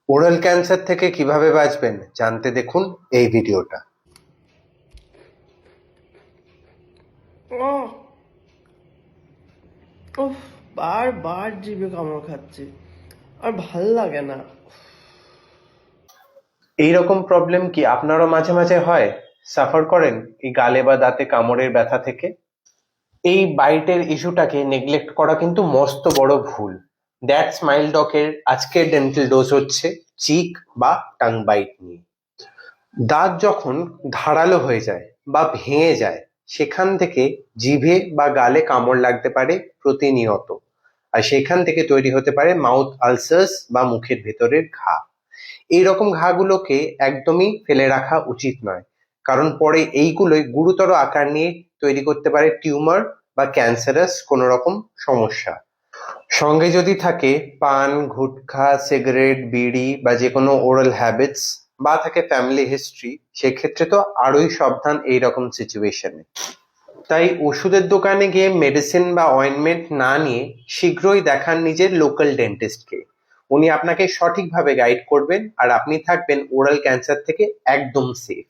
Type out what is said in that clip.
Oral cancer থেকে কিভাবে বাঁচবেন জানতে দেখুন এই ভিডিওটা। আহ! উফ! বারবার জিভে কামড় খাচ্ছে। আর ভাল লাগে না। এইরকম প্রবলেম কি আপনারও মাঝে মাঝে হয়? সাফার করেন এই গালে বা দাঁতে কামড়ের ব্যথা থেকে? এই বাইটের ইস্যুটাকে নেগলেক্ট করা কিন্তু মস্ত বড় ভুল। দ্যাট স্মাইল ডকের আজকের ডেন্টাল ডোজ হচ্ছে চিক বা টাং বাইট নিয়ে। দাঁত যখন ধারালো হয়ে যায় বা ভেঙে যায়, সেখান থেকে জিভে বা গালে কামড় লাগতে পারে প্রতিনিয়ত, আর সেখান থেকে তৈরি হতে পারে মাউথ আলসার্স বা মুখের ভেতরের ঘা। এইরকম ঘাগুলোকে একদমই ফেলে রাখা উচিত নয়, কারণ পরে এইগুলোই গুরুতর আকার নিয়ে তৈরি করতে পারে টিউমার বা ক্যান্সারাস কোনো রকম সমস্যা। সঙ্গে যদি থাকে পান, গুটখা, সিগারেট, বিড়ি বা যে কোনো ওরাল হ্যাবিটস, বা থাকে ফ্যামিলি হিস্ট্রি, সেক্ষেত্রে তো আরোই সাবধান এইরকম সিচুয়েশনে। তাই ওষুধের দোকানে গিয়ে মেডিসিন বা অয়েনমেন্ট না নিয়ে শীঘ্রই দেখান নিজের লোকাল ডেন্টিস্টকে। উনি আপনাকে সঠিকভাবে গাইড করবেন আর আপনি থাকবেন ওরাল ক্যান্সার থেকে একদম সেফ।